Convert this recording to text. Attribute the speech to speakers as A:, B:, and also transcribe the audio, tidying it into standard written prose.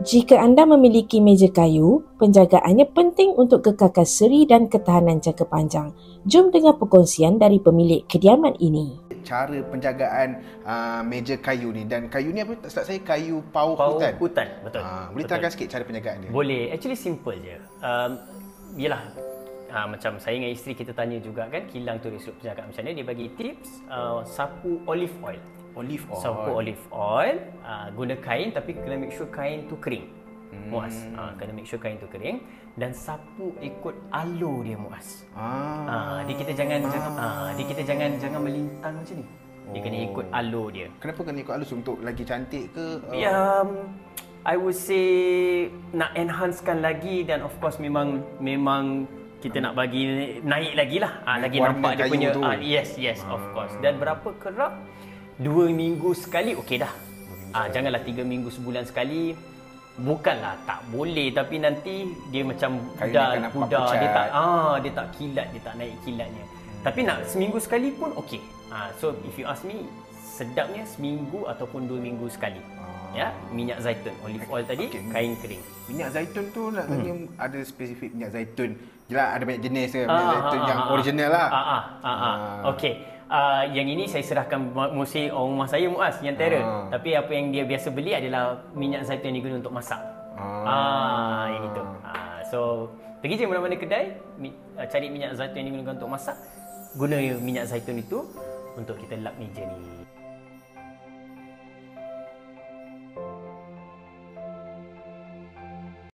A: Jika anda memiliki meja kayu, penjagaannya penting untuk kekal seri dan ketahanan jangka panjang. Jom dengar perkongsian dari pemilik kediaman ini.
B: Cara penjagaan meja kayu ni, dan kayu ni apa tak silap saya, kayu pauh hutan.
C: Hutan, betul.
B: Boleh terangkan sikit cara penjagaan dia?
C: Boleh. Actually simple je. Yelah, macam saya dengan isteri kita tanya juga kan, kilang tu result penjagaan macam mana, dia bagi tips sapu olive oil. Sapu olive oil, guna kain tapi kena make sure kain tu kering. Muaz, kena make sure kain tu kering, dan sapu ikut alur dia, Muaz. Dia kita jangan melintang macam ni. Dia kena ikut alur dia.
B: Kenapa kena ikut alur? Untuk lagi cantik ke?
C: I would say nak enhancekan lagi, dan of course memang kita nak bagi naik lagi lah. Lagi nampak dia punya yes, of course. Dan berapa kerap? 2 minggu sekali okey dah. Janganlah 3 minggu sebulan sekali. Bukanlah tak boleh, tapi nanti dia macam pudar, dia tak kilat, dia tak naik kilatnya. Tapi nak seminggu sekali pun okey. So if you ask me, sedapnya seminggu ataupun 2 minggu sekali. Ya, minyak zaitun, olive oil tadi, kain kering.
B: Minyak zaitun tu nak tanya, ada spesifik minyak zaitun. Jelas ada banyak jenis ke minyak zaitun yang original lah.
C: Okey. Yang ini saya serahkan mesti orang rumah saya, Muaz, yang Terra. Tapi apa yang dia biasa beli adalah minyak zaitun yang diguna untuk masak. Yang itu. So pergi je mana-mana kedai, cari minyak zaitun yang digunakan untuk masak. Guna minyak zaitun itu untuk kita lap meja ni.